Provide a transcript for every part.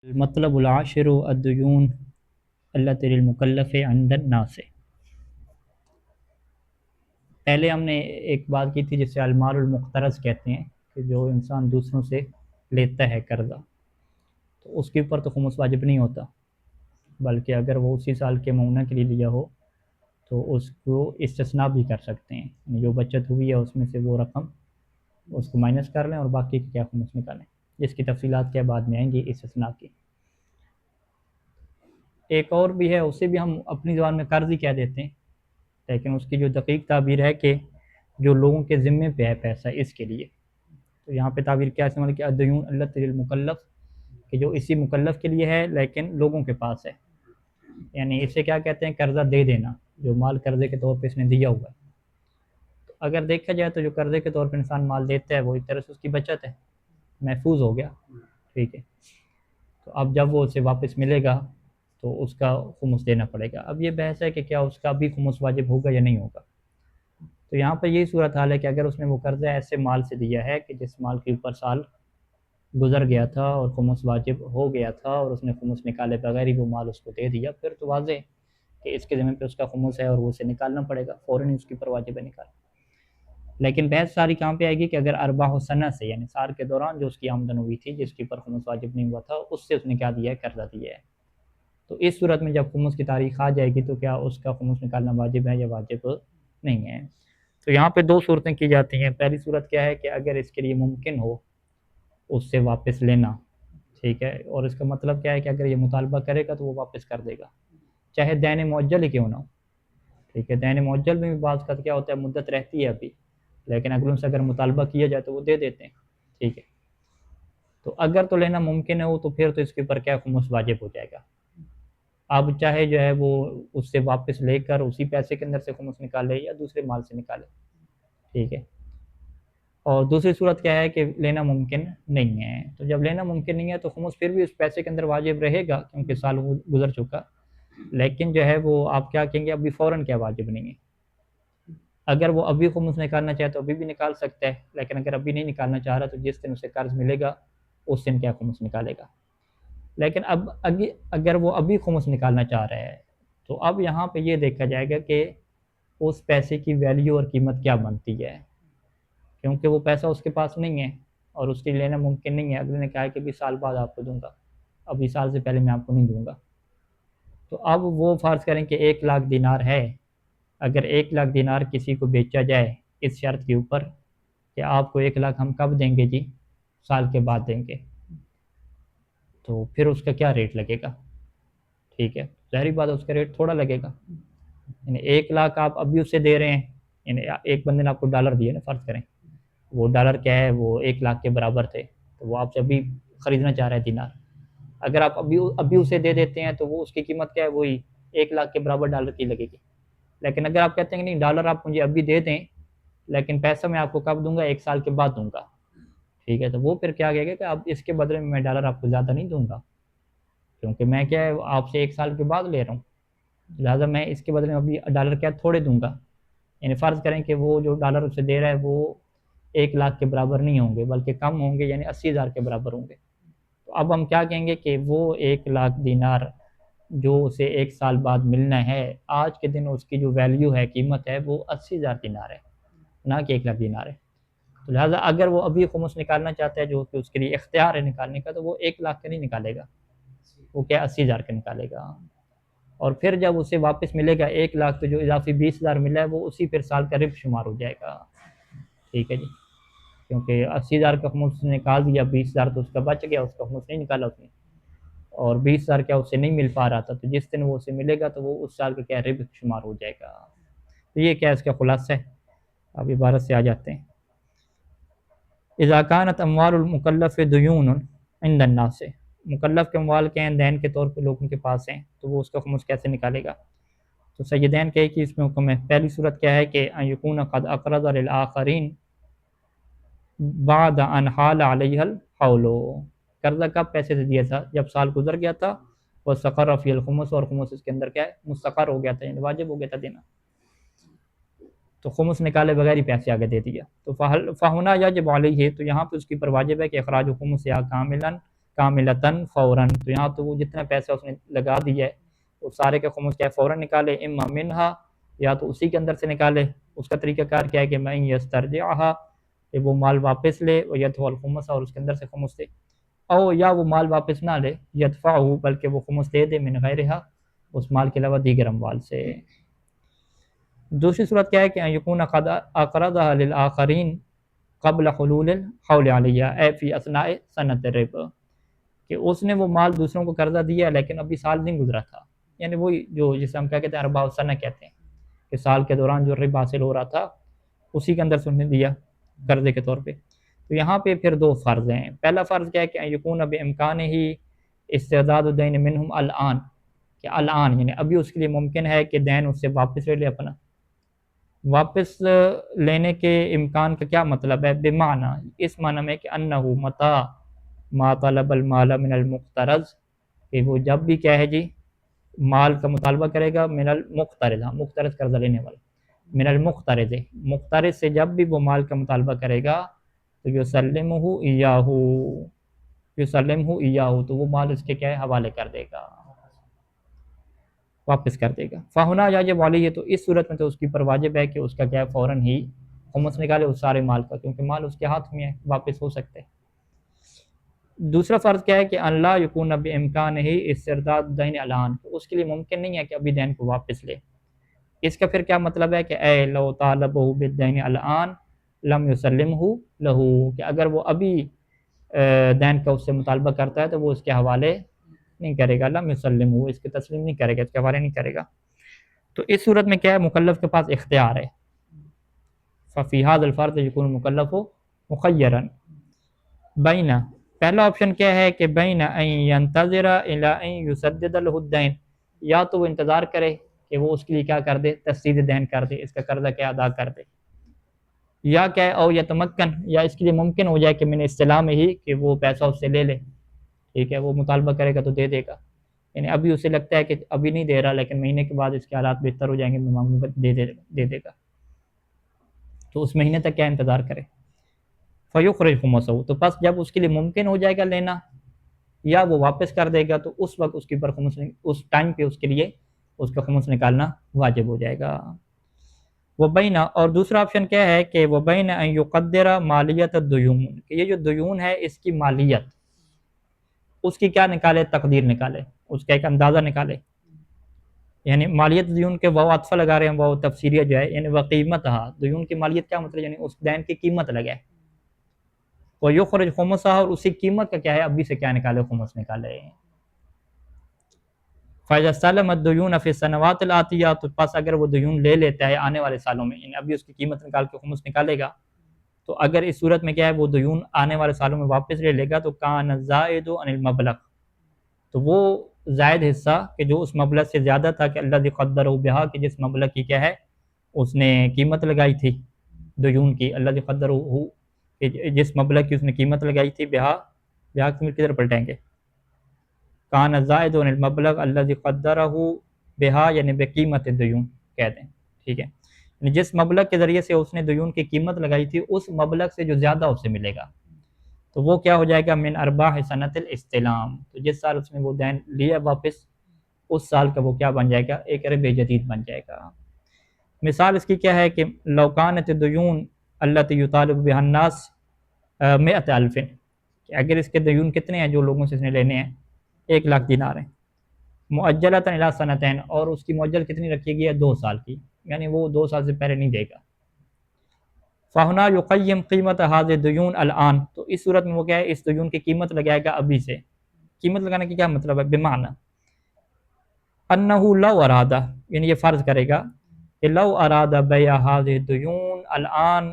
مطلب العاشر الدیون التي للمکلف عند الناس۔ پہلے ہم نے ایک بات کی تھی جسے المال المقترض کہتے ہیں کہ جو انسان دوسروں سے لیتا ہے قرضہ، تو اس کے اوپر تو خمس واجب نہیں ہوتا، بلکہ اگر وہ اسی سال کے مؤونہ کے لیے لیا ہو تو اس کو استثناء بھی کر سکتے ہیں، یعنی جو بچت ہوئی ہے اس میں سے وہ رقم اس کو مائنس کر لیں اور باقی کی کیا خمس نکالیں، جس کی تفصیلات کیا بعد میں آئیں گی استثناء کی۔ ایک اور بھی ہے، اسے بھی ہم اپنی زبان میں قرض ہی کہہ دیتے ہیں، لیکن اس کی جو دقیق تعبیر ہے کہ جو لوگوں کے ذمے پہ ہے پیسہ اس کے لیے، تو یہاں پہ تعبیر کیا استعمال کیا، الدیون التی للمکلف، کہ جو اسی مکلف کے لیے ہے لیکن لوگوں کے پاس ہے، یعنی اسے کیا کہتے ہیں، قرضہ دے دینا، جو مال قرضے کے طور پہ اس نے دیا ہوا ہے۔ تو اگر دیکھا جائے تو جو قرضے کے طور پہ انسان مال دیتا ہے وہ ایک طرح سے اس کی بچت ہے، محفوظ ہو گیا، ٹھیک ہے۔ تو اب جب وہ اسے واپس ملے گا تو اس کا خمس دینا پڑے گا۔ اب یہ بحث ہے کہ کیا اس کا بھی خمس واجب ہوگا یا نہیں ہوگا۔ تو یہاں پر یہی صورتحال ہے کہ اگر اس نے وہ قرضہ ایسے مال سے دیا ہے کہ جس مال کے اوپر سال گزر گیا تھا اور خمس واجب ہو گیا تھا اور اس نے خمس نکالے بغیر ہی وہ مال اس کو دے دیا، پھر تو واضح ہے کہ اس کے ذمہ پہ اس کا خمس ہے اور وہ اسے نکالنا پڑے گا، فوراً ہی اس کے اوپر واجب ہے نکالنا۔ لیکن بحث ساری کہاں پہ آئے گی کہ اگر ارباح سنہ سے، یعنی سال کے دوران جو اس کی آمدن ہوئی تھی جس کے اوپر خمس واجب نہیں ہوا تھا، اس سے اس نے کیا دیا ہے، قرضہ دیا ہے، تو اس صورت میں جب خمس کی تاریخ آ جائے گی تو کیا اس کا خمس نکالنا واجب ہے یا واجب نہیں ہے۔ تو یہاں پہ دو صورتیں کی جاتی ہیں۔ پہلی صورت کیا ہے کہ اگر اس کے لیے ممکن ہو اس سے واپس لینا، ٹھیک ہے، اور اس کا مطلب کیا ہے کہ اگر یہ مطالبہ کرے گا تو وہ واپس کر دے گا، چاہے دین معجل ہی کیوں نہ ہو، ٹھیک ہے۔ دین معجل میں بھی بعض کا کیا ہوتا ہے، مدت رہتی ہے ابھی، لیکن اگلوں سے اگر مطالبہ کیا جائے تو وہ دے دیتے ہیں، ٹھیک ہے۔ تو اگر تو لینا ممکن ہے ہو تو پھر تو اس کے اوپر کیا خمس واجب ہو جائے گا۔ اب چاہے جو ہے وہ اس سے واپس لے کر اسی پیسے کے اندر سے خمس نکالے یا دوسرے مال سے نکالے، ٹھیک ہے۔ اور دوسری صورت کیا ہے کہ لینا ممکن نہیں ہے، تو جب لینا ممکن نہیں ہے تو خمس پھر بھی اس پیسے کے اندر واجب رہے گا کیونکہ سال گزر چکا، لیکن جو ہے وہ آپ کیا کہیں گے، ابھی فوراً کیا واجب نہیں ہے۔ اگر وہ ابھی خمس نکالنا چاہے تو ابھی بھی نکال سکتا ہے، لیکن اگر ابھی نہیں نکالنا چاہ رہا تو جس دن اسے قرض ملے گا اس دن کیا خمس نکالے گا۔ لیکن اب اگر وہ ابھی خمس نکالنا چاہ رہا ہے تو اب یہاں پہ یہ دیکھا جائے گا کہ اس پیسے کی ویلیو اور قیمت کیا بنتی ہے، کیونکہ وہ پیسہ اس کے پاس نہیں ہے اور اس کے لینا ممکن نہیں ہے۔ اگلے نے کہا کہ 20 سال بعد آپ کو دوں گا، اب 20 سال سے پہلے میں آپ کو نہیں دوں گا، تو اب وہ فرض کریں کہ 1,00,000 دینار ہے، اگر 1,00,000 دینار کسی کو بیچا جائے اس شرط کے اوپر کہ آپ کو 1,00,000 ہم کب دیں گے جی، سال کے بعد دیں گے، تو پھر اس کا کیا ریٹ لگے گا، ٹھیک ہے، ظاہری بات ہے اس کا ریٹ تھوڑا لگے گا، یعنی 1,00,000 آپ ابھی اسے دے رہے ہیں، یعنی ایک بندے نے آپ کو ڈالر دیے نا، فرض کریں وہ ڈالر کیا ہے، وہ 1,00,000 کے برابر تھے، تو وہ آپ سے ابھی خریدنا چاہ رہے ہیں دینار، اگر آپ ابھی اسے دے دیتے ہیں تو وہ اس کی قیمت کیا ہے، وہی 1,00,000 کے برابر ڈالر کی لگے گی۔ لیکن اگر آپ کہتے ہیں کہ نہیں ڈالر آپ مجھے ابھی دے دیں لیکن پیسہ میں آپ کو کب دوں گا، 1 سال کے بعد دوں گا، ٹھیک ہے، تو وہ پھر کیا کہے گا کہ اب اس کے بدلے میں ڈالر آپ کو زیادہ نہیں دوں گا، کیونکہ میں کیا ہے آپ سے 1 سال کے بعد لے رہا ہوں، لہٰذا میں اس کے بدلے میں ابھی ڈالر کیا تھوڑے دوں گا، یعنی فرض کریں کہ وہ جو ڈالر اسے دے رہا ہے وہ 1,00,000 کے برابر نہیں ہوں گے بلکہ کم ہوں گے، یعنی 80,000 کے برابر ہوں گے، تو اب ہم کیا کہیں گے کہ وہ 1,00,000 دینار جو اسے 1 سال بعد ملنا ہے، آج کے دن اس کی جو ویلیو ہے، قیمت ہے، وہ 80,000 دینار ہے، نہ کہ 1,00,000 دینار ہے، تو لہٰذا اگر وہ ابھی خمس نکالنا چاہتا ہے جو کہ اس کے لیے اختیار ہے نکالنے کا، تو وہ 1,00,000 کا نہیں نکالے گا، وہ کیا 80,000 کا نکالے گا، اور پھر جب اسے واپس ملے گا 1,00,000 تو جو اضافی 20,000 ملا ہے وہ اسی پھر سال کا ربح شمار ہو جائے گا، ٹھیک ہے جی، کیونکہ 80,000 کا خمس نکال دیا، 20,000 تو اس کا بچ گیا، اس کا خمس نہیں نکالا اس نے، اور 20,000 کیا اس سے نہیں مل پا رہا تھا، تو جس دن وہ اسے ملے گا تو وہ اس سال کا کیا ربح شمار ہو جائے گا۔ تو یہ کیا اس کا خلاصہ ہے، اب عبارت سے آ جاتے ہیں۔ اذا كانت اموال المکلف دیون عند الناس، مکلف کے اموال کے ہیں، دین کے طور پہ لوگوں کے پاس ہیں، تو وہ اس کا خمس کیسے نکالے گا؟ تو سیدین کہے کہ اس میں حکم ہے، پہلی صورت کیا ہے کہ ان یکون قد اقرض للآخرین بعد ان حال علیہ الحول، قرضہ کب پیسے سے دیا تھا، جب سال گزر گیا تھا، واستقر فی الخمس، اور خمس اس کے اندر کیا ہے، مستقر ہو گیا تھا، یعنی واجب ہو گیا تھا دینا، تو خمس نکالے بغیر ہی پیسے آگے دے دیا، تو فہنا یجب علیہ، تو یہاں پہ اس کی پر واجب ہے کہ اخراج خمس یا کاملا کاملتاً فوراً، تو یہاں تو وہ جتنا پیسہ اس نے لگا دیا ہے وہ سارے کا خمس کیا ہے فوراً نکالے، اما منہا یا تو اسی کے اندر سے نکالے، اس کا طریقہ کار کیا ہے کہ میں یسترجعہا کہ وہ مال واپس لے، ویدفع الخمس اور اس کے اندر سے خمس دے، او یا وہ مال واپس نہ لے، یدفعہ بلکہ وہ خمس دے دے من غیرہا اس مال کے علاوہ دیگر اموال سے۔ دوسری صورت کیا ہے کہ ان یکون قد اقرضها للآخرین قبل حلول الحول علیہ اے فی اثناء سنۃ الربا، کہ اس نے وہ مال دوسروں کو قرضہ دیا لیکن ابھی سال نہیں گزرا تھا، یعنی وہی جو جسے ہم کیا کہتے ہیں ارباء السنہ کہتے ہیں کہ سال کے دوران جو ربا حاصل ہو رہا تھا اسی کے اندر سے انہیں دیا قرضے کے طور پہ۔ تو یہاں پہ پھر دو فرض ہیں، پہلا فرض کیا ہے کہ ان یکون بامکانہ ہی استعداد الدین منہم الان، کہ الان یعنی ابھی اس کے لیے ممکن ہے کہ دین اس سے واپس لے لے اپنا۔ واپس لینے کے امکان کا کیا مطلب ہے؟ بمعنی اس معنی میں کہ انہو متا ما طلب المال من المقترض، کہ وہ جب بھی کیا ہے جی مال کا مطالبہ کرے گا من المقترض، ہاں مقترض قرضہ لینے والا، من المقترض مقترض سے جب بھی وہ مال کا مطالبہ کرے گا تو یسلمہ ایاہو تو وہ مال اس کے کیا ہے حوالے کر دے گا، واپس کر دے گا۔ فہنا یجب علیہ تو اس صورت میں تو اس کی پر واجب ہے کہ اس کا کیا ہے فوراً ہی خمس نکالے اس سارے مال کا، کیونکہ مال اس کے ہاتھ میں ہے، واپس ہو سکتے ہیں۔ دوسرا فرض کیا ہے کہ ان لا یکون بامکانہ استرداد دین الان، اس کے لیے ممکن نہیں ہے کہ ابھی دین کو واپس لے۔ اس کا پھر کیا مطلب ہے کہ اے لو طالبہ بالدین الان لم یسلمہ لہ، کہ اگر وہ ابھی دین کا اس سے مطالبہ کرتا ہے تو وہ اس کے حوالے نہیں کرے گا، لم یسلمہ اس کے تسلیم نہیں کرے گا، اس کے حوالے نہیں کرے گا۔ تو اس صورت میں کیا ہے مکلف کے پاس اختیار ہے، ففی ھذا الفرض یکون المکلف مخیرا بین، پہلا آپشن کیا ہے کہ بین ان ینتظر الی ان یسدد له الدین، یا تو وہ انتظار کرے کہ وہ اس کے لیے کیا کر دے تسدید دین کر دے، اس کا قرضہ کیا ادا کر دے، یا کیا او یتمکن یا اس کے لیے ممکن ہو جائے کہ من استلام ہی کہ وہ پیسہ اس سے لے لے، ٹھیک ہے وہ مطالبہ کرے گا تو دے دے گا، یعنی ابھی اسے لگتا ہے کہ ابھی نہیں دے رہا لیکن مہینے کے بعد اس کے حالات بہتر ہو جائیں گے دے دے گا، تو اس مہینے تک کیا انتظار کرے۔ فیخرج خمسہ تو پس جب اس کے لیے ممکن ہو جائے گا لینا یا وہ واپس کر دے گا تو اس وقت اس کے اوپر خمس اس ٹائم پہ اس کے لیے اس کا خمس نکالنا واجب ہو جائے گا۔ وہ بینہ اور دوسرا آپشن کیا ہے کہ وہ بین ان یقدر مالیت الدیون، کہ یہ جو دیون ہے اس کی مالیت اس کی کیا نکالے تقدیر نکالے، اس کا ایک اندازہ نکالے، یعنی مالیت دیون کے وہ عطفہ لگا رہے ہیں وہ تفسیریہ جو ہے، یعنی وہ قیمت دیون کی مالیت کیا مطلب یعنی اس دین کی قیمت لگے، وہ یخرج خمسہ اور اسی قیمت کا کیا ہے ابھی سے کیا نکالے خمس نکالے۔ فَإِذَا اسْتَلَمَ الدُّيُونَ فِي السَّنَوَاتِ الْآتِيَةِ تو پس اگر وہ دیون لے لیتا ہے آنے والے سالوں میں، یعنی ابھی اس کی قیمت نکال کے خمس نکالے گا، تو اگر اس صورت میں کیا ہے وہ دیون آنے والے سالوں میں واپس لے لے گا تو کان الزائد عن المبلغ تو وہ زائد حصہ کہ جو اس مبلغ سے زیادہ تھا کہ الذی قدرہ بہا کہ جس مبلغ کی کیا ہے اس نے قیمت لگائی تھی دیون کی، الذی قدرہ کہ جس مبلغ کی اس نے قیمت لگائی تھی بہا کی کدھر پلٹیں گے، کان الزائد عن المبلغ الذی قدرہ بہا یعنی بقیمت الدیون کہتے ہیں، ٹھیک ہے، یعنی جس مبلغ کے ذریعے سے اس نے دیون کی قیمت لگائی تھی اس مبلغ سے جو زیادہ اسے ملے گا تو وہ کیا ہو جائے گا من ارباح سنت الاستلام، تو جس سال اس نے وہ دین لیا واپس اس سال کا وہ کیا بن جائے گا ایک ربح جدید بن جائے گا۔ مثال اس کی کیا ہے کہ لو کانت الدیون التی یطالب بها الناس 100,000 کہ اگر اس کے دیون کتنے ہیں جو لوگوں سے اس نے لینے ہیں 1,00,000 دینار ہیں، مؤجلۃ الی سنتین اور اس کی مؤجل کتنی رکھی گئی ہے 2 سال کی، یعنی وہ 2 سال سے پہلے نہیں دے گا۔ فہنا یقیم قیمت ھذ الدیون الان تو اس صورت میں وہ کیا ہے اس دیون کی قیمت لگائے گا ابھی سے، قیمت لگانے کی کیا مطلب ہے بمعنی انہ لو ارادہ یعنی یہ فرض کرے گا کہ لو ارادہ بیع ھذ الدیون الان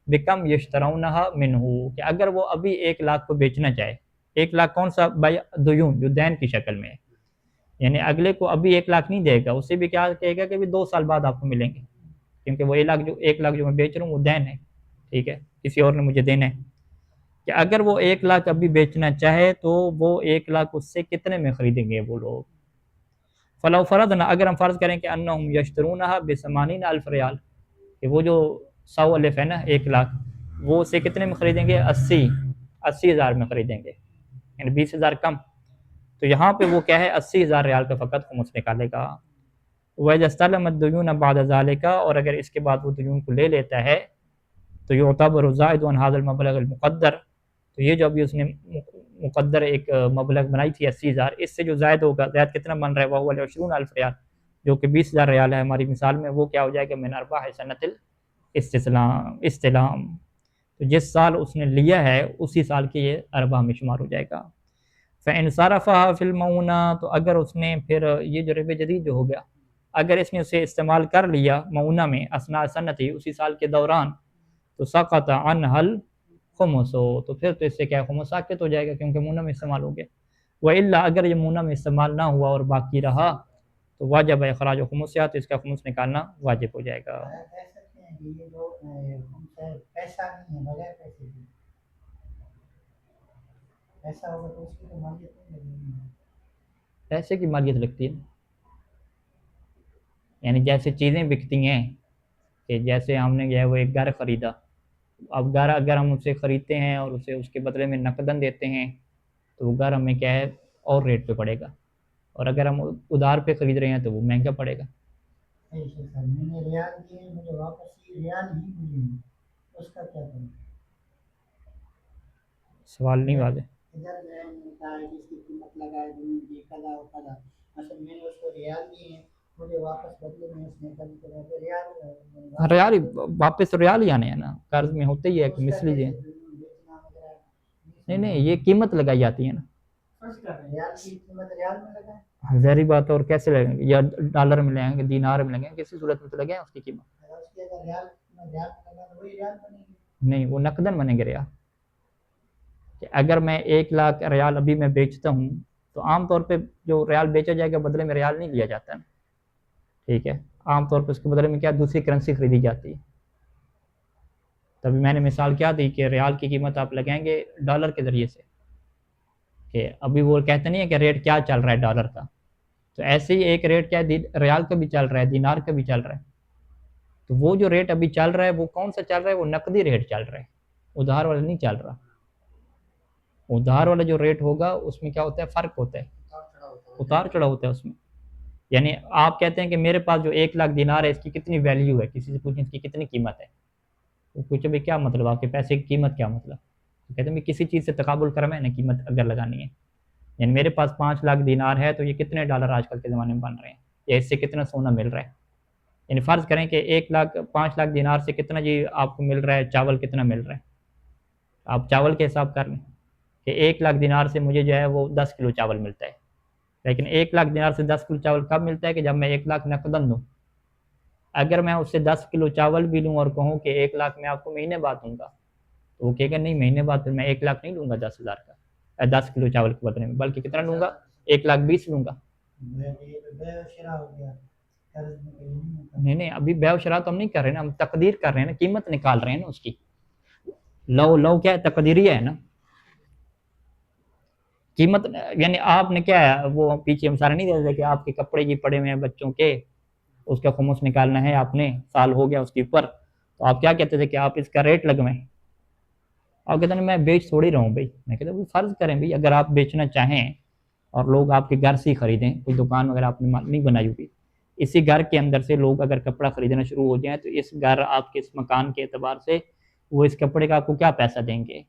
بکم یشترونہا منہ کہ اگر وہ ابھی 1,00,000 کو بیچنا چاہے، 1,00,000 کون سا بیع دیون جو دین کی شکل میں ہے، یعنی اگلے کو ابھی 1,00,000 نہیں دے گا، اسے بھی کیا کہے گا کہ 2 سال بعد آپ کو ملیں گے، کیونکہ وہ 1,00,000 جو میں بیچ رہا ہوں وہ دین ہے، ٹھیک ہے کسی اور نے مجھے دینا ہے، کہ اگر وہ 1,00,000 ابھی بیچنا چاہے تو وہ 1,00,000 اس سے کتنے میں خریدیں گے وہ لوگ، فلو فرضنا اگر ہم فرض کریں کہ انہم یشترونہا ب80,000 ریال کہ وہ جو 100 الف ہے نا 1,00,000 وہ اسے کتنے میں خریدیں گے 80,000 میں خریدیں گے، یعنی 20,000 کم، تو یہاں پہ وہ کیا ہے 80,000 ریال کا فقط خمس نکالے گا۔ وَإِذَا اسْتَلَمَ الدُّيُونَ بَعْدَ ذَلِكَ، اور اگر اس کے بعد وہ دیون کو لے لیتا ہے تو يُعْتَبَرُ زَائِدٌ عَنْ هَذَا الْمَبْلَغِ الْمُقَدَّرِ، تو یہ جو ابھی اس نے مقدر ایک مبلغ بنائی تھی 80,000، اس سے جو زائد ہوگا، زائد کتنا بن رہا ہے، وَهُوَ ال20,000 ریال، جو کہ 20,000 ریال ہے ہماری مثال میں، وہ کیا ہو جائے گا من ارباح سنۃ استلام، تو جس سال اس نے لیا ہے اسی سال کے یہ ارباح میں شمار ہو جائے گا۔ فَإِنْ صَرَفَهَا فِي الْمَعُونَةِ، تو اگر اس نے پھر یہ جو ربع جدید جو ہو گیا، اگر اس نے اسے استعمال کر لیا معونہ میں اثناء سنتی، اسی سال کے دوران، تو سقط عنها الخمس، تو پھر تو اس سے کیا خمس ساقط ہو جائے گا کیونکہ معونہ میں استعمال ہو گیا۔ وَإِلَّا، اگر یہ معونہ میں استعمال نہ ہوا اور باقی رہا تو واجب اخراج خمسہ، تو اس کا خمس نکالنا واجب ہو جائے گا۔ پیسے کی مالیت لگتی ہے، یعنی جیسے چیزیں بکتی ہیں، کہ جیسے ہم نے جو ہے وہ ایک گھر خریدا، اب گھر اگر ہم اسے خریدتے ہیں اور اسے اس کے بدلے میں نقداً دیتے ہیں تو وہ گھر ہمیں کیا ہے اور ریٹ پہ پڑے گا، اور اگر ہم ادھار پہ خرید رہے ہیں تو وہ مہنگا پڑے گا۔ سوال نہیں واضح۔ ریال واپس ریال ہی آنے ہیں نا، قرض میں ہوتے ہی ہے کہ مثلی جی، نہیں یہ قیمت لگائی جاتی ہے نا، ظاہری بات ہے، اور کیسے لگیں گے، یا ڈالر میں لگیں گے، دینار میں لگیں گے، کسی صورت میں تو لگیں اس کی قیمت، نہیں وہ نقداً بنے گے ریال، کہ اگر میں 1,00,000 ریال ابھی میں بیچتا ہوں تو عام طور پہ جو ریال بیچا جائے گا بدلے میں ریال نہیں لیا جاتا ہے، ٹھیک ہے، عام طور پہ اس کے بدلے میں کیا دوسری کرنسی خریدی جاتی ہے۔ تبھی میں نے مثال کیا دی کہ ریال کی قیمت آپ لگائیں گے ڈالر کے ذریعے سے، کہ ابھی وہ کہتے نہیں ہے کہ ریٹ کیا چل رہا ہے ڈالر کا، تو ایسے ہی ایک ریٹ کیا ہے ریال کا بھی چل رہا ہے، دینار کا بھی چل رہا ہے، تو وہ جو ریٹ ابھی چل رہا ہے وہ کون سا چل رہا ہے، وہ نقدی ریٹ چل رہا ہے، ادھار والا نہیں چل رہا۔ ادھار والا جو ریٹ ہوگا اس میں کیا ہوتا ہے، فرق ہوتا ہے، اتار چڑھا ہوتا ہے اس میں، یعنی آپ کہتے ہیں کہ میرے پاس جو 1,00,000 دینار ہے اس کی کتنی ویلیو ہے، کسی سے پوچھیں اس کی کتنی قیمت ہے، وہ پوچھے بھائی کیا مطلب آپ کے پیسے کی قیمت کیا مطلب، کہتے ہیں کسی چیز سے تقابل کرم ہے نا، قیمت اگر لگانی ہے، یعنی میرے پاس 5,00,000 دینار ہے تو یہ کتنے ڈالر آج کل کے زمانے میں بن رہے ہیں، یا اس سے کتنا سونا مل رہا ہے، یعنی فرض کریں کہ 5,00,000 دینار سے کتنا جی آپ کو مل رہا ہے، چاول کتنا مل رہا ہے، آپ چاول کے حساب کر لیں کہ 1,00,000 دینار سے مجھے جو ہے وہ 10 کلو چاول ملتا ہے، لیکن 1,00,000 دینار سے 10 کلو چاول کب ملتا ہے کہ جب میں 1,00,000 نقداً دوں، اگر میں اس سے 10 کلو چاول بھی لوں اور کہوں کہ 1,00,000 میں آپ کو مہینے بعد دوں گا، تو وہ کہے گا نہیں مہینے بعد پھر میں 1,00,000 نہیں لوں گا 10,000 کا، 10 کلو چاول کے بدلے میں، بلکہ کتنا لوں گا 1,20,000 لوں گا۔ نہیں ابھی بیع و شراء تو ہم نہیں کر رہے نا، ہم تقدیر کر رہے ہیں نا، قیمت نکال رہے ہیں نا اس کی، لو کیا ہے تقدیری ہے نا، قیمت یعنی آپ نے کیا ہے وہ پیچھے ہم سارے نہیں دیتے کہ آپ کے کپڑے جی پڑے ہوئے ہیں بچوں کے، اس کا خمس نکالنا ہے آپ نے، سال ہو گیا اس کے اوپر، تو آپ کیا کہتے تھے کہ آپ اس کا ریٹ لگوائیں، آپ کہتے ہیں میں بیچ تھوڑی رہا ہوں بھائی، میں کہتا ہوں فرض کریں بھائی اگر آپ بیچنا چاہیں اور لوگ آپ کے گھر سے ہی خریدیں، کوئی دکان وغیرہ آپ نے نہیں بنائی ہوگی، اسی گھر کے اندر سے لوگ اگر کپڑا خریدنا شروع ہو جائیں تو اس گھر آپ کے اس مکان کے اعتبار سے وہ اس کپڑے کا آپ کو کیا پیسہ دیں گے،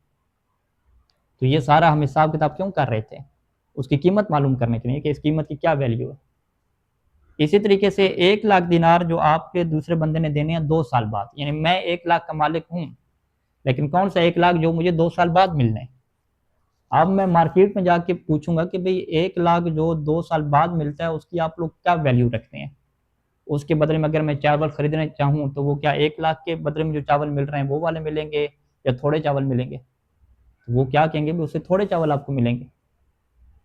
تو یہ سارا ہم حساب کتاب کیوں کر رہے تھے، اس کی قیمت معلوم کرنے کے لیے کہ اس قیمت کی کیا ویلیو ہے۔ اسی طریقے سے 1,00,000 دینار جو آپ کے دوسرے بندے نے دینے ہیں 2 سال بعد، یعنی میں 1,00,000 کا مالک ہوں لیکن کون سا 1,00,000 جو مجھے 2 سال بعد ملنے ہیں، اب میں مارکیٹ میں جا کے پوچھوں گا کہ بھئی 1,00,000 جو 2 سال بعد ملتا ہے اس کی آپ لوگ کیا ویلیو رکھتے ہیں، اس کے بدلے میں اگر میں چاول خریدنا چاہوں تو وہ کیا 1,00,000 کے بدلے میں جو چاول مل رہے ہیں وہ والے ملیں گے یا تھوڑے چاول ملیں گے، وہ کیا کہیں گے اس سے تھوڑے چاول آپ کو ملیں گے،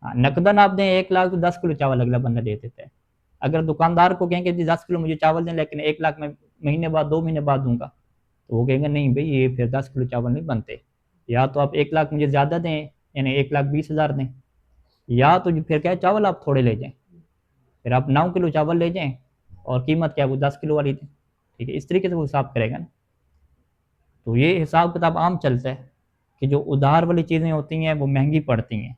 نقداً آپ دیں 1,00,000 تو 10 کلو چاول اگلا بندہ دے دیتا ہے، اگر دکاندار کو کہیں گے جی 10 کلو مجھے چاول دیں لیکن 1,00,000 میں مہینے بعد 2 مہینے بعد دوں گا، تو وہ کہیں گے نہیں بھئی یہ پھر 10 کلو چاول نہیں بنتے، یا تو آپ 1,00,000 مجھے زیادہ دیں یعنی 1,20,000 دیں، یا تو پھر کیا چاول آپ تھوڑے لے جائیں، پھر آپ 9 کلو چاول لے جائیں اور قیمت کیا وہ 10 کلو والی دیں، ٹھیک ہے، اس طریقے سے وہ حساب کرے گا نا، تو یہ حساب کتاب عام چلتا ہے کہ جو ادھار والی چیزیں ہوتی ہیں وہ مہنگی پڑتی ہیں،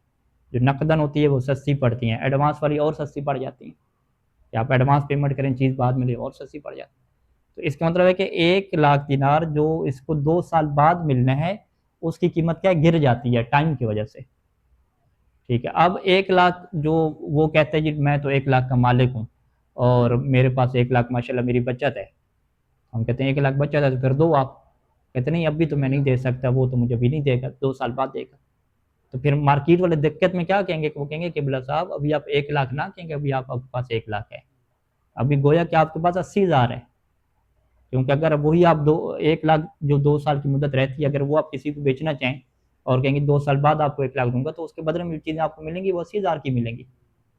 جو نقدن ہوتی ہے وہ سستی پڑتی ہیں، ایڈوانس والی اور سستی پڑ جاتی ہیں، کہ آپ ایڈوانس پیمنٹ کریں چیز بعد میں لے اور سستی پڑ جاتی ہے۔ تو اس کا مطلب ہے کہ 1,00,000 دینار جو اس کو 2 سال بعد ملنا ہے اس کی قیمت کیا گر جاتی ہے ٹائم کی وجہ سے، ٹھیک ہے۔ اب 1,00,000 جو وہ کہتے ہیں جی میں تو 1,00,000 کا مالک ہوں اور میرے پاس 1,00,000 ماشاءاللہ میری بچت ہے، ہم کہتے ہیں 1,00,000 بچت ہے تو پھر دو آپ، کہتے نہیں ابھی تو میں نہیں دے سکتا، وہ تو مجھے ابھی نہیں دے گا، 2 سال بعد دے گا۔ تو پھر مارکیٹ والے دقت میں کیا کہیں گے کہ وہ کہیں گے کہ بلا صاحب ابھی آپ 1,00,000 نہ کہیں گے، ابھی آپ کے پاس 1,00,000 ہے، ابھی گویا کہ آپ کے پاس 80,000 ہے، کیونکہ اگر وہی آپ 1,00,000 جو 2 سال کی مدت رہتی ہے اگر وہ آپ کسی کو بیچنا چاہیں اور کہیں گے 2 سال بعد آپ کو 1,00,000 دوں گا تو اس کے بدلے میں جو چیزیں آپ کو ملیں گی وہ 80,000 کی ملیں گی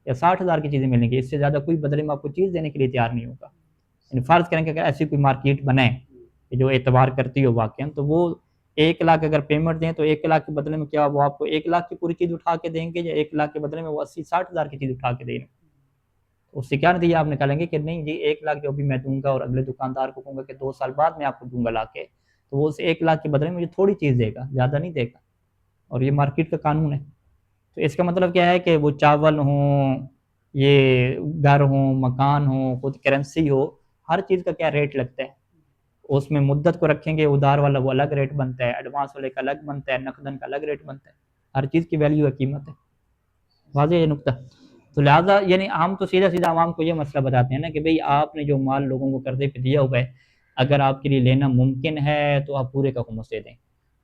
یا 60,000 کی چیزیں ملیں گی، اس سے زیادہ کوئی بدلے میں آپ کو چیز دینے کے لیے تیار نہیں ہوگا۔ یعنی فرض کریں کہ اگر ایسی کوئی مارکیٹ بنائے کہ جو اعتبار کرتی ہو واقعا، تو وہ 1,00,000 اگر پیمنٹ دیں تو 1,00,000 کے بدلے میں کیا وہ آپ کو 1,00,000 کی پوری چیز اٹھا کے دیں گے یا 1,00,000 کے بدلے میں وہ 80-60,000 کی چیز اٹھا کے دیں گے؟ اس سے کیا نتیجہ آپ نکالیں گے کہ نہیں جی 1,00,000 جو بھی میں دوں گا اور اگلے دکاندار کو کہوں گا کہ 2 سال بعد میں آپ کو دوں گا لا کے، تو وہ اس 1,00,000 کے بدلے میں مجھے تھوڑی چیز دے گا، زیادہ نہیں دے گا، اور یہ مارکیٹ کا قانون ہے۔ تو اس کا مطلب کیا ہے کہ وہ چاول ہوں، یہ گھر ہوں، مکان ہوں، خود کرنسی ہو، ہر چیز کا کیا ریٹ لگتا ہے، اس میں مدت کو رکھیں گے ادھار والا وہ الگ ریٹ بنتا ہے، ایڈوانس والے کا الگ بنتا ہے، نقدن کا الگ ریٹ بنتا ہے، ہر چیز کی ویلیو ہے، قیمت ہے، واضح یہ نقطہ۔ تو لہٰذا یعنی ہم تو سیدھا سیدھا عوام کو یہ مسئلہ بتاتے ہیں نا کہ بھئی آپ نے جو مال لوگوں کو قرضے پہ دیا ہوا ہے اگر آپ کے لیے لینا ممکن ہے تو آپ پورے کا خمس دے دیں،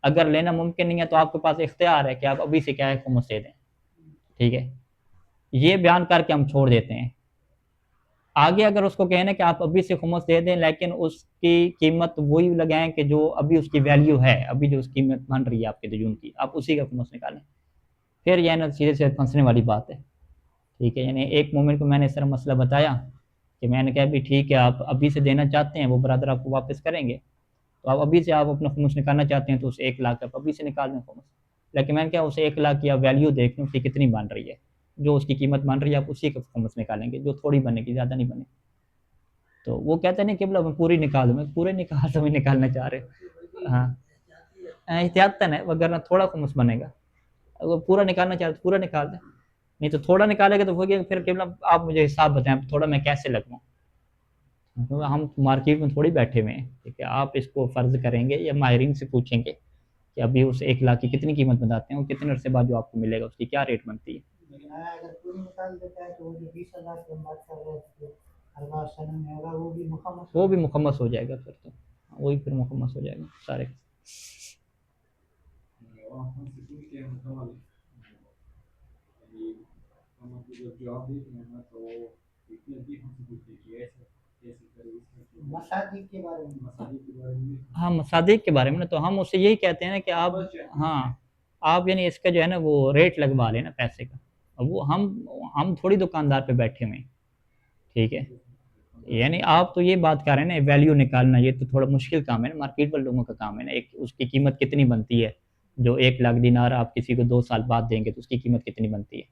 اگر لینا ممکن نہیں ہے تو آپ کے پاس اختیار ہے کہ آپ ابھی سے کیا ہے خمس دے دیں، ٹھیک ہے۔ یہ بیان کر کے ہم چھوڑ دیتے ہیں، آگے اگر اس کو کہنا کہ آپ ابھی سے خمس دے دیں لیکن اس کی قیمت وہی لگائیں کہ جو ابھی اس کی ویلیو ہے، ابھی جو اس کی قیمت بن رہی ہے آپ کے دجون کی، آپ اسی کا خمس نکالیں، پھر یہ نا سیدھے سے پھنسنے والی بات ہے، ٹھیک ہے۔ یعنی ایک مومن کو میں نے اس طرح مسئلہ بتایا کہ میں نے کہا بھی ٹھیک ہے آپ ابھی سے دینا چاہتے ہیں، وہ برادر آپ کو واپس کریں گے تو آپ ابھی سے آپ اپنا خمس نکالنا چاہتے ہیں تو اسے 1,00,000 آپ ابھی سے نکال دیں خمس، لیکن میں نے کہا اسے 1,00,000 کی آپ ویلیو دیکھ لیں اس کی کتنی بن رہی ہے، جو اس کی قیمت بن رہی ہے آپ اسی کا خمس نکالیں گے، جو تھوڑی بنے گی زیادہ نہیں بنے گی۔ تو وہ کہتے ہیں کہ میں پوری نکال دوں، میں پورے نکال تو نہیں نکالنا چاہ رہے، ہاں احتیاطاً ہے، وگرنہ تھوڑا خمس بنے گا، اگر پورا نکالنا چاہ رہے تو پورا نکال دیں، نہیں تو تھوڑا نکالے گا تو وہ پھر قبلہ آپ مجھے حساب بتائیں تھوڑا میں کیسے لگواؤں، ہم مارکیٹ میں تھوڑی بیٹھے ہوئے ہیں، ٹھیک ہے۔ آپ اس کو فرض کریں گے یا ماہرین سے پوچھیں گے کہ ابھی اس 1,00,000 کی کتنی قیمت بتاتے ہیں اور کتنے عرصے بعد جو آپ کو ملے گا اس کی کیا ریٹ بنتی ہے۔ اگر پوری نکال دیتا ہے تو وہ جو 20,000 کی بات کر رہے ہیں اربع سنم میں ہوگا وہ بھی مکمل ہو جائے گا، پھر تو وہی پھر مکمل ہو جائے گا سارے۔ مصادیق کے بارے میں ہاں مصادیق کے بارے میں نا تو ہم اسے یہی کہتے ہیں نا کہ آپ ہاں آپ یعنی اس کا جو ہے نا وہ ریٹ لگوا لیں نا پیسے کا، وہ ہم تھوڑی دکاندار پہ بیٹھے ہوئے ہیں، ٹھیک ہے۔ یعنی آپ تو یہ بات کر رہے ہیں نا ویلیو نکالنا، یہ تو تھوڑا مشکل کام ہے نا، مارکیٹ والے لوگوں کا کام ہے نا، ایک اس کی قیمت کتنی بنتی ہے، جو 1,00,000 دینار آپ کسی کو 2 سال بعد دیں گے تو اس کی قیمت کتنی بنتی ہے،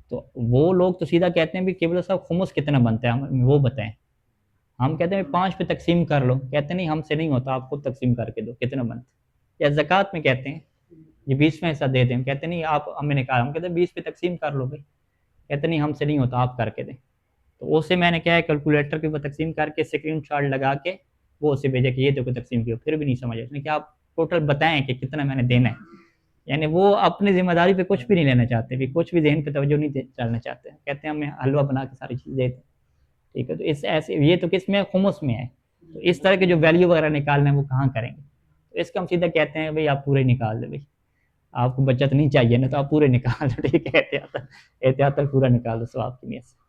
تو وہ لوگ تو سیدھا کہتے ہیں بھی قبلہ صاحب خمس کتنا بنتا ہے ہمیں وہ بتائیں، ہم کہتے ہیں 5 پہ تقسیم کر لو، کہتے نہیں ہم سے نہیں ہوتا، آپ خود تقسیم کر کے دو کتنا بنتا ہے، یا زکوٰۃ میں کہتے ہیں یہ 20واں حصہ دے دیں، کہتے نہیں آپ ہمیں نکال، ہم کہتے ہیں 20 پہ تقسیم کر لو بھائی، کہتے نہیں ہم سے نہیں ہوتا آپ کر کے دیں، تو اسے میں نے کیا ہے کیلکولیٹر کے اوپر تقسیم کر کے اسکرین شاٹ لگا کے وہ اسے بھیجا کہ یہ تو کوئی تقسیم کی، پھر بھی نہیں سمجھا، اس نے کہ آپ ٹوٹل بتائیں کہ کتنا میں نے دینا ہے، یعنی وہ اپنی ذمہ داری پہ کچھ بھی نہیں لینا چاہتے، بھی کچھ بھی ذہن پہ توجہ نہیں ڈالنا چاہتے، کہتے ہیں ہمیں حلوہ بنا کے ساری چیز دیتے، ٹھیک ہے۔ تو اس ایسے یہ تو کس میں خمس میں ہے، تو اس طرح کے جو ویلیو وغیرہ نکالنا ہے وہ کہاں کریں گے، تو اس کا ہم سیدھا کہتے ہیں بھائی آپ پورے نکال دیں، بھائی آپ کو بچت نہیں چاہیے نا تو آپ پورے نکال دو، ٹھیک ہے، احتیاطاً پورا نکال دو ثواب کی نیت سے۔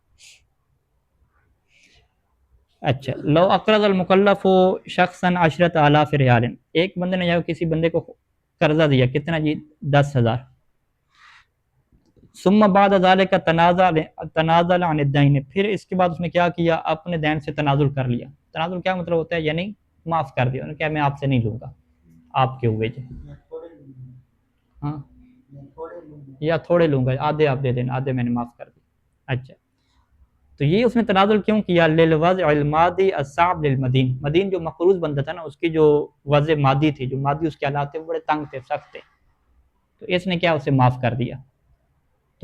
اچھا، لو اقرض المکلف شخصا 10,000 ریال، ایک بندے نے کسی بندے کو قرضہ دیا کتنا جی 10,000، ثم بعد ذلك تنازل عن الدین، پھر اس کے بعد اس نے کیا کیا اپنے دین سے تنازل کر لیا، تنازل کیا مطلب ہوتا ہے یعنی معاف کر دیا، انہوں نے کہا میں آپ سے نہیں لوں گا آپ کے ہوئے جو ہاں یا تھوڑے لوں گا، آدھے آپ دے دینا، آدھے میں نے معاف کر دیا۔ اچھا تو یہ اس نے تنازل کیوں کیا، للوضع المادی الصعب للمدین، مدین جو مقروض بندہ تھا نا اس کی جو وضع مادی تھی، جو مادی اس کے حالات تھے وہ بڑے تنگ تھے، سخت تھے، تو اس نے کیا اسے معاف کر دیا،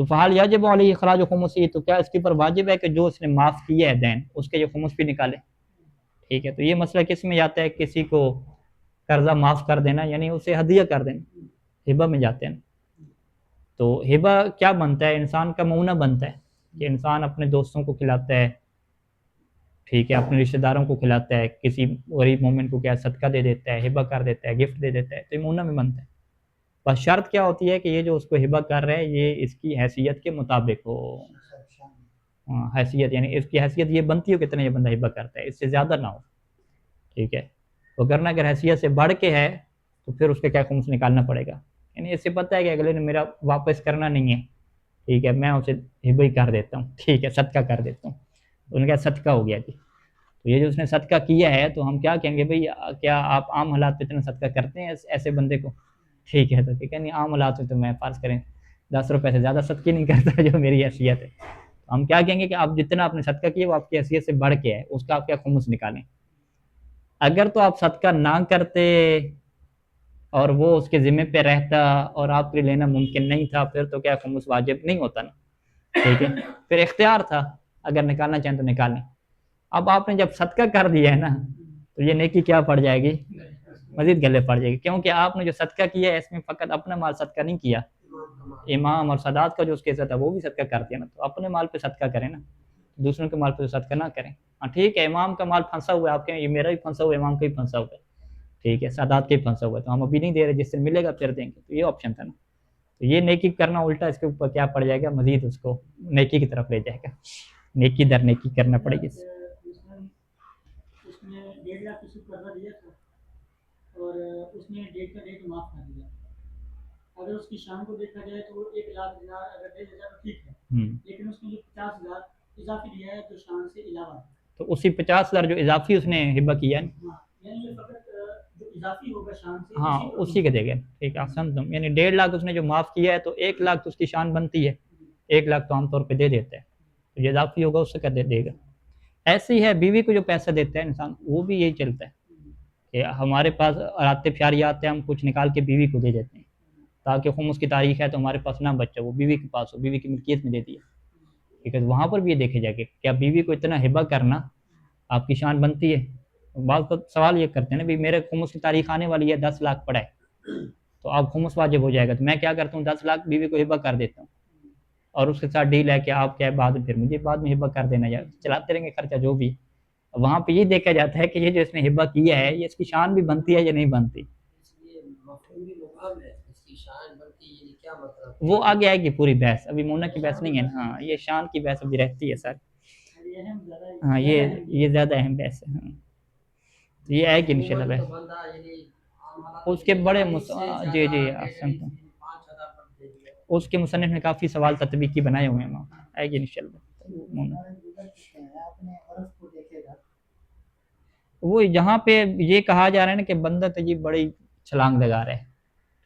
تو فحال یجب علیہ اخراج خمسی، تو کیا اس کے اوپر واجب ہے کہ جو اس نے معاف کیا ہے دین اس کے جو خمس بھی نکالے؟ ٹھیک ہے، تو یہ مسئلہ کس میں جاتا ہے؟ کسی کو قرضہ معاف کر دینا، یعنی اسے ہدیہ کر دینا، ہبہ میں جاتے ہیں۔ تو ہبہ کیا بنتا ہے؟ انسان کا معونہ بنتا ہے کہ انسان اپنے دوستوں کو کھلاتا ہے، ٹھیک ہے، اپنے رشتہ داروں کو کھلاتا ہے، کسی غریب مومن کو کیا صدقہ دے دیتا ہے، ہبہ کر دیتا ہے، گفٹ دے دیتا ہے، تو یہ معونہ میں بنتا ہے۔ بس شرط کیا ہوتی ہے کہ یہ جو اس کو ہبہ کر رہا ہے یہ اس کی حیثیت کے مطابق ہو، حیثیت یعنی اس کی حیثیت یہ بنتی ہو کتنا یہ بندہ ہبہ کرتا ہے، اس سے زیادہ نہ ہو، ٹھیک ہے۔ تو کرنا اگر حیثیت سے بڑھ کے ہے تو پھر اس کے کیا خمس نکالنا پڑے گا، یعنی اس سے پتہ ہے کہ اگلے نے میرا واپس کرنا نہیں ہے، ٹھیک ہے، میں اسے ہبہ ہی کر دیتا ہوں، ٹھیک ہے، صدقہ کر دیتا ہوں، ان کا صدقہ ہو گیا جی۔ تو یہ جو اس نے صدقہ کیا ہے تو ہم کیا کہیں گے بھئی کیا آپ عام حالات پہ اتنا صدقہ کرتے ہیں ایسے بندے کو؟ ٹھیک ہے، تو ٹھیک ہے، نہیں عام حالات میں تو میں فرض کریں 10 روپے سے زیادہ صدقے نہیں کرتا جو میری حیثیت ہے، ہم کیا کہیں گے کہ آپ جتنا آپ نے صدقہ کیا وہ آپ کی حیثیت سے بڑھ کے ہے، اس کا آپ کیا خمس نکالیں۔ اگر تو آپ صدقہ نہ کرتے اور وہ اس کے ذمہ پہ رہتا اور آپ کے لینا ممکن نہیں تھا، پھر تو کیا خمس واجب نہیں ہوتا نا، ٹھیک ہے، پھر اختیار تھا، اگر نکالنا چاہیں تو نکال لیں۔ اب آپ نے جب صدقہ کر دیا ہے نا تو یہ نیکی کیا پڑ جائے گی؟ مزید گلے پڑ جائے گی، کیونکہ آپ نے جو صدقہ کیا ہے اس میں فقط اپنا مال صدقہ نہیں کیا، امام اور سادات کا جو اس کے عزت ہے وہ بھی صدقہ کرتے ہیں نا، تو اپنے مال پہ صدقہ کریں نا، دوسروں کے مال پہ صدقہ نہ کریں۔ ہاں ٹھیک ہے، امام کا مال پھنسا ہوا ہے، آپ کہیں یہ میرا بھی پھنسا ہوا ہے، امام کا بھی پھنسا ہوا ہے، ٹھیک ہے، سادات کے بھی پھنسا ہوا ہے، تو ہم ابھی نہیں دے رہے، جس سے ملے گا پھر دیں گے، تو یہ آپشن تھا نا۔ تو یہ نیکی کرنا الٹا اس کے اوپر کیا پڑ جائے گا؟ مزید اس کو نیکی کی طرف لے جائے گا، نیکی در نیکی کرنا پڑے گی۔ اس نے 1.5 لاکھ کسی کو قرضہ دیا تھا اور اس نے ڈیٹ کا ڈیٹ معاف کر دیا، اگر اس کی شان کو دیکھا جائے تو 1 لاکھ دینار اگر دے دیا تو ٹھیک ہے، لیکن اس نے جو 50,000 اضافی دیا ہے تو شان سے علاوہ ہے، تو اسی 50,000 جو اضافی اس نے ہبہ کیا ہے، یعنی یہ فقط جو اضافی ہوگا شان سے ہاں اسی کے دے گا، ٹھیک ہے، احسن تم، یعنی 1.5 لاکھ اس نے جو معاف کیا ہے تو 1 لاکھ تو اس کی شان بنتی ہے، 1 لاکھ تو عام طور پہ دے دیتا ہے، تو جو اضافی ہوگا اس سے کیا دے گا۔ ایسے ہی ہے بیوی کو جو پیسہ دیتا ہے انسان وہ بھی یہی چلتا ہے کہ ہمارے پاس آتے پیاری آتے ہیں، ہم کچھ نکال کے بیوی کو دے دیتے ہیں تاکہ خمس کی تاریخ ہے تو ہمارے پاس نہ بچہ وہ بیوی کے پاس ہو، بیوی کی ملکیت میں دے دیا، ٹھیک ہے، وہاں پر بھی یہ دیکھے جا کے کیا بیوی کو اتنا ہبہ کرنا آپ کی شان بنتی ہے۔ بعض کو سوال یہ کرتے ہیں نا بھی میرے خمس کی تاریخ آنے والی ہے، 10 لاکھ پڑا ہے تو آپ خمس واجب ہو جائے گا، تو میں کیا کرتا ہوں 10 لاکھ بیوی کو ہبہ کر دیتا ہوں اور اس کے ساتھ ڈیل ہے کہ آپ کیا ہے بعد میں پھر مجھے بعد میں ہبہ کر دینا، یا چلاتے رہیں گے خرچہ جو بھی۔ وہاں پہ یہ دیکھا جاتا ہے کہ یہ جو اس نے ہبہ کیا ہے یہ اس کی شان بھی بنتی ہے یا نہیں بنتی، وہ آگے آئے گی پوری بحث، ابھی مونا کی بحث نہیں ہے نا، ہاں یہ شان کی بحث ابھی رہتی ہے سر، ہاں یہ زیادہ اہم بحث ہے، ہاں یہ آئے گی انشاءاللہ بحث اس کے بڑے جی احسن، اس کے مصنف نے کافی سوال تطبیقی بنائے ہوئے ہیں، آئے گی انشاءاللہ۔ وہ جہاں پہ یہ کہا جا رہا ہے نا کہ بندہ تجیب بڑی چھلانگ لگا رہا ہے،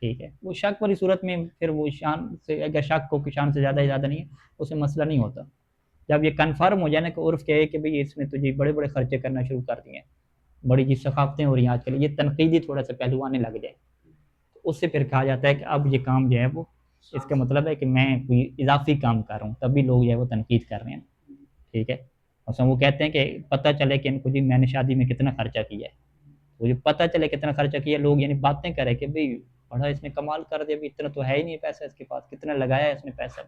ٹھیک ہے، وہ شک والی صورت میں پھر وہ شان سے اگر شک کو کہ شان سے زیادہ نہیں ہے اسے مسئلہ نہیں ہوتا، جب یہ کنفرم ہو جائے نا کہ عرف کہے کہ بھئی اس میں تجھے بڑے بڑے خرچے کرنا شروع کر دیے ہیں، بڑی جی ثقافتیں ہو رہی ہیں آج کل، یہ تنقیدی تھوڑا سا پہلو آنے لگ جائے، تو اس سے پھر کہا جاتا ہے کہ اب یہ کام جو ہے وہ اس کا مطلب ہے کہ میں کوئی اضافی کام کر رہا ہوں، تبھی لوگ جو ہے وہ تنقید کر رہے ہیں، ٹھیک ہے، مثلا وہ کہتے ہیں کہ پتہ چلے کہ ان کو جی میں نے شادی میں کتنا خرچہ کیا ہے، وہ جو پتہ چلے کتنا خرچہ کیا لوگ یعنی باتیں کرے کہ بھئی بڑا اس نے کمال کر دیا، بھی اتنا تو ہے ہی نہیں پیسہ اس کے پاس، کتنا لگایا ہے اس نے پیسہ،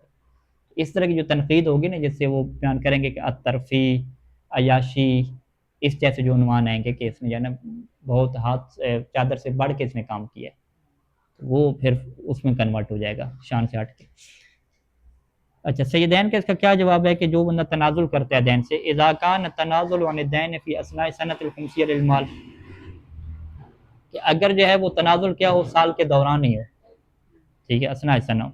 اس طرح کی جو تنقید ہوگی نا جس سے وہ بیان کریں گے کہ الترفی عیاشی اس جیسے جو عنوان آئیں گے کہ اس نے جو ہے نا بہت ہاتھ چادر سے بڑھ کے اس نے کام کیا ہے، وہ پھر اس میں کنورٹ ہو جائے گا شان سے ہٹ کے۔ اچھا سیدین کا اس کا کیا جواب ہے کہ جو بندہ تنازل کرتا ہے دین سے، اذا کان تنازل عن الدین فی اثناء سنۃ الخمسیہ للمال، کہ اگر جو ہے وہ تنازل کیا ہو سال کے دوران ہی ہو، ٹھیک ہے، اثناء سنہ،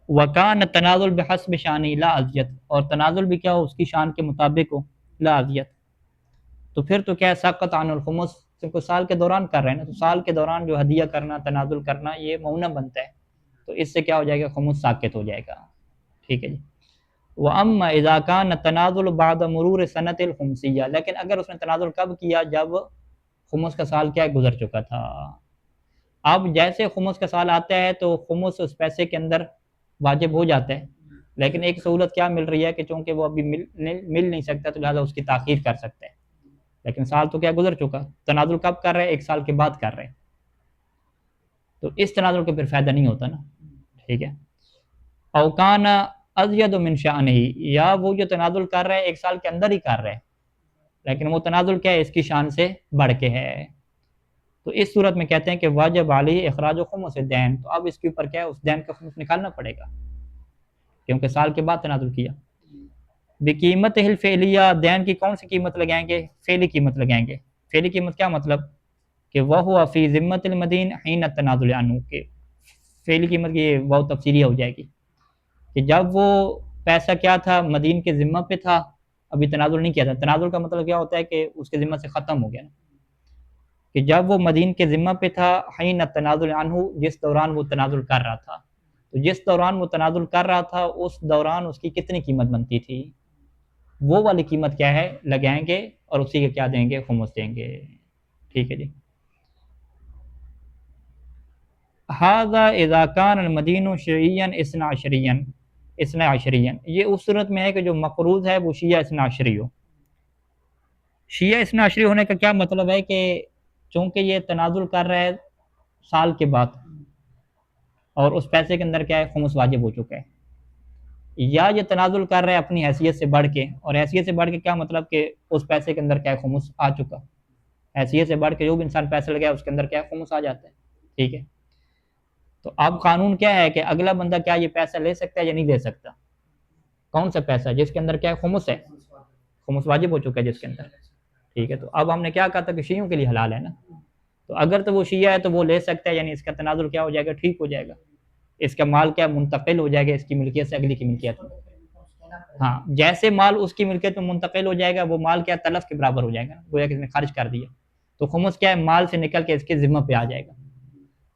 وکان تنازل بحسب شانی لا اذیت، اور تنازل بھی کیا ہو اس کی شان کے مطابق ہو لا اذیت، تو پھر تو کیا ہے سقط عن الخمس، کو سال کے دوران کر رہے ہیں نا، تو سال کے دوران جو ہدیہ کرنا تنازل کرنا یہ مونہ بنتا ہے، تو اس سے کیا ہو جائے گا خمس ساقط ہو جائے گا، ٹھیک ہے جی۔ وَأَمَّا إِذَا كَانَ التَّنَازُلُ بَعْدَ مُرُورِ سَنَةِ الْخُمْسِيَّةِ، لیکن اگر اس نے تنازل کب کیا؟ جب خمس کا سال کیا گزر چکا تھا، اب جیسے خمس کا سال آتا ہے تو خمس اس پیسے کے اندر واجب ہو جاتا ہے، لیکن ایک سہولت کیا مل رہی ہے کہ چونکہ وہ ابھی مل نہیں سکتا تو لہٰذا اس کی تاخیر کر سکتے ہیں، لیکن سال تو کیا گزر چکا، تنازل کب کر رہے ہیں؟ 1 سال کے بعد کر رہے ہیں، تو اس تنازل کو پھر فائدہ نہیں ہوتا نا، ٹھیک ہے۔ اوکان ازید من شأنہ، یا وہ جو تنازل کر رہے ہیں 1 سال کے اندر ہی کر رہے ہیں، لیکن وہ تنازل کیا ہے؟ اس کی شان سے بڑھ کے ہے، تو اس صورت میں کہتے ہیں کہ واجب علیہ اخراج خمس الدین، تو اب اس کے اوپر کیا ہے؟ اس دین کا خمس نکالنا پڑے گا، کیونکہ سال کے بعد تنازل کیا۔ بقیمت الفعلیہ، دین کی کون سی قیمت لگائیں گے؟ فعلی قیمت لگائیں گے۔ فعلی قیمت کیا مطلب؟ کہ وہ فی ذمت المدین حین التنازل عنہ، کہ فعلی قیمت کی بہت تفصیلیہ ہو جائے گی کہ جب وہ پیسہ کیا تھا؟ مدین کے ذمہ پہ تھا، ابھی تنازل نہیں کیا تھا۔ تنازل کا مطلب کیا ہوتا ہے؟ کہ اس کے ذمہ سے ختم ہو گیا نا، کہ جب وہ مدین کے ذمہ پہ تھا، حین التنازل عنہ، جس دوران وہ تنازل کر رہا تھا، تو جس دوران وہ تنازل کر رہا تھا اس دوران اس کی کتنی قیمت بنتی تھی؟ وہ والی قیمت کیا ہے؟ لگائیں گے اور اسی کے کیا دیں گے؟ خمس دیں گے، ٹھیک ہے جی۔ ھذا اذا کان المدین شیعیا اثنا عشریا، یہ اس صورت میں ہے کہ جو مقروض ہے وہ شیعہ اثنا عشری ہو۔ شیعہ اثنا عشری ہونے کا کیا مطلب ہے؟ کہ چونکہ یہ تنازل کر رہا ہے سال کے بعد، اور اس پیسے کے اندر کیا ہے؟ خمس واجب ہو چکا ہے، یا یہ تنازل کر رہے ہیں اپنی حیثیت سے بڑھ کے، اور حیثیت سے بڑھ کے کیا مطلب؟ کہ اس پیسے کے اندر کیا ہے؟ خمس آ چکا، حیثیت سے بڑھ کے جو بھی انسان پیسہ لگایا اس کے اندر کیا ہے؟ خمس آ جاتا ہے، ٹھیک ہے۔ تو اب قانون کیا ہے کہ اگلا بندہ کیا یہ پیسہ لے سکتا ہے یا نہیں لے سکتا؟ کون سا پیسہ؟ جس کے اندر کیا ہے؟ خمس ہے، خمس واجب ہو چکا ہے جس کے اندر، ٹھیک ہے۔ تو اب ہم نے کیا کہا تھا کہ شیعوں کے لیے حلال ہے نا، تو اگر تو وہ شیعہ ہے تو وہ لے سکتا ہے، یعنی اس کا تنازل کیا ہو جائے گا؟ ٹھیک ہو جائے گا، اس کا مال کیا منتقل ہو جائے گا اس کی ملکیت سے اگلی کی ملکیت میں، ہاں جیسے مال اس کی ملکیت میں منتقل ہو جائے گا وہ مال کیا تلف کے برابر ہو جائے گا، گویا کہ اس نے خرچ کر دیا، تو خمس کیا ہے؟ مال سے نکل کے اس کے ذمہ پہ آ جائے گا۔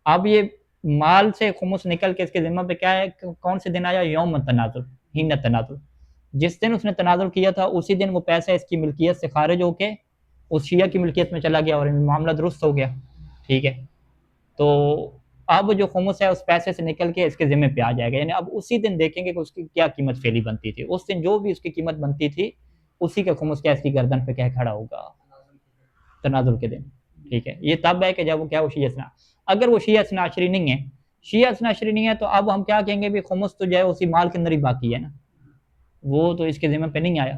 اب یہ مال سے خمس نکل کے اس کے ذمہ پہ کیا ہے؟ کون سے دن آیا؟ یوم تنازل، حین تنازل، جس دن اس نے تنازل کیا تھا اسی دن وہ پیسہ اس کی ملکیت سے خارج ہو کے اس شیعہ کی ملکیت میں چلا گیا اور معاملہ درست ہو گیا، ٹھیک ہے۔ تو اب جو خمس ہے اس پیسے سے نکل کے اس کے ذمہ پہ آ جائے گا، یعنی اب اسی دن دیکھیں گے کہ اس کی کیا قیمت فعلی بنتی تھی، اس دن جو بھی اس کی قیمت بنتی تھی اسی کا خمس کیا اس کی گردن پہ کیا کھڑا ہوگا؟ تنازل کے دن، ٹھیک ہے۔ یہ تب ہے کہ جب وہ کیا وہ شیعہ اثنا، اگر وہ شیعہ اثنا عشری نہیں ہے، شیعہ اثنا عشری نہیں ہے تو اب ہم کیا کہیں گے؟ بھی خمس تو جو ہے اسی مال کے اندر ہی باقی ہے نا، وہ تو اس کے ذمہ پہ نہیں آیا،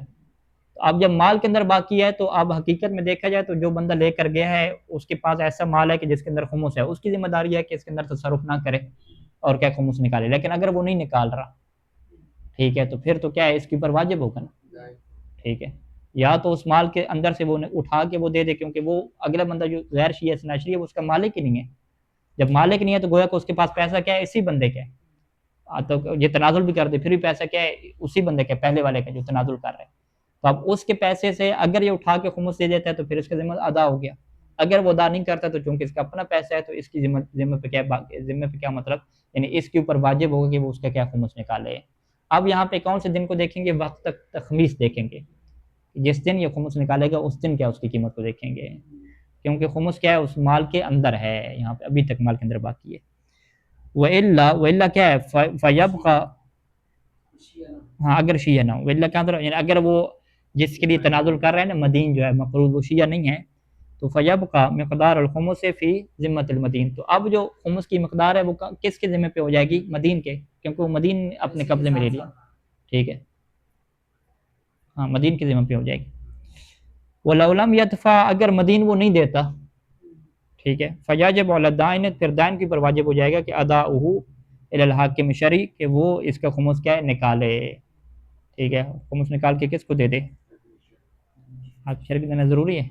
تو اب جب مال کے اندر باقی ہے تو اب حقیقت میں دیکھا جائے تو جو بندہ لے کر گیا ہے اس کے پاس ایسا مال ہے کہ جس کے اندر خمس ہے، اس کی ذمہ داری ہے کہ اس کے اندر تصرف نہ کرے اور کیا خمس نکالے، لیکن اگر وہ نہیں نکال رہا، ٹھیک ہے، تو پھر تو کیا ہے؟ اس کے اوپر واجب ہوگا نا، ٹھیک ہے، یا تو اس مال کے اندر سے وہ اٹھا کے وہ دے دے، کیونکہ وہ اگلا بندہ جو غیر شیعہ اثنا عشری ہے وہ اس کا مالک ہی نہیں ہے، جب مالک نہیں ہے تو گویا کہ اس کے پاس پیسہ کیا ہے؟ اسی بندے کا ہے، تو یہ تنازل بھی کر دے پھر بھی پیسہ کیا ہے؟ اسی بندے کا، پہلے والے کا جو تنازل کر رہے ہیں، تو اب اس کے پیسے سے اگر یہ اٹھا کے خمس دے دیتا ہے تو پھر اس کا ذمہ ادا ہو گیا، اگر وہ ادا نہیں کرتا تو چونکہ اس کا اپنا پیسہ ہے تو اس کی ذمہ پہ کیا مطلب؟ یعنی اس کے اوپر واجب ہوگا کہ وہ اس کا کیا خمس نکالے۔ اب یہاں پہ کون سے دن کو دیکھیں گے؟ وقت تخمیس دیکھیں گے، جس دن یہ خمس نکالے گا اس دن کیا اس کی قیمت کو دیکھیں گے، کیونکہ خمس کیا ہے؟ اس مال کے اندر ہے، یہاں پہ ابھی تک مال کے اندر باقی ہے۔ وَإِلَّا کیا ہے؟ فَيَبْقَى، ہاں اگر شیعہ نہ ہو، وَإِلَّا کیا مطلب؟ یعنی اگر وہ جس کے لیے تنازل کر رہے ہیں نا مدین جو ہے مقروض وہ شیعہ نہیں ہے، تو فَيَبْقَى مقدار الخمس فی ذمۃ المدین، تو اب جو خمس کی مقدار ہے وہ کس کے ذمہ پہ ہو جائے گی؟ مدین کے، کیونکہ وہ مدین اپنے قبضے میں لے لیا، ٹھیک ہے، ہاں مدین کے ذمہ پہ ہو جائے گی۔ وَلَوْ لَمْ يَدْفَعْ، اگر مدین وہ نہیں دیتا، ٹھیک ہے، فَيَجِبُ عَلَى الدَّائِنِ، پھر دائن کے اوپر واجب ہو جائے گا کہ اَدَاؤُهُ إِلَى الْحَاكِمِ الشَّرْعِي، کہ وہ اس کا خمس کیا ہے؟ نکالے، ٹھیک ہے، خمس نکال کے کس کو دے دے؟ حاکم شرعی دینا ضروری ہے،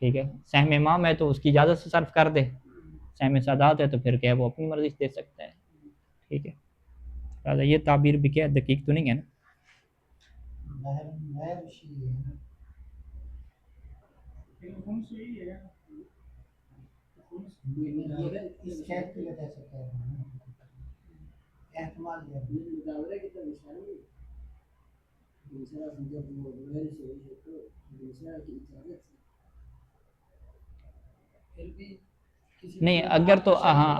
ٹھیک ہے، سہم امام ہے تو اس کی اجازت سے صرف کر دے، سہم سادات ہے تو پھر کیا ہے وہ اپنی مرضی سے دے سکتا ہے، ٹھیک ہے، لہٰذا یہ تعبیر بھی کیا دقیق تو نہیں ہے نا۔ نہیں اگر تو ہاں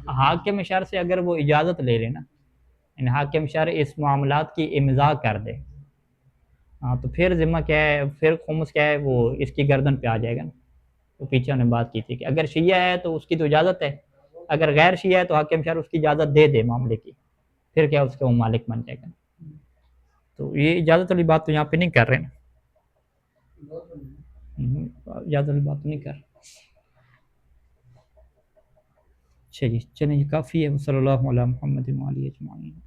حاکم شرع سے اگر وہ اجازت لے لینا، یعنی حاکم شرع اس معاملات کی امضاء کر دے، ہاں تو پھر ذمہ کیا ہے، پھر خمس کیا ہے، وہ اس کی گردن پہ آ جائے گا نا. تو پیچھے ہم نے بات کی تھی کہ اگر شیعہ ہے تو اس کی تو اجازت ہے، اگر غیر شیعہ ہے تو حاکم شرع اس کی اجازت دے دے معاملے کی، پھر کیا اس کا وہ مالک بن جائے گا. تو یہ اجازت والی بات تو یہاں پہ نہیں کر رہے نا، اجازت والی بات تو نہیں کر رہے. اچھا جی چلیں، یہ کافی ہے. صلی اللہ علیہ محمد و آلہ اجمعین.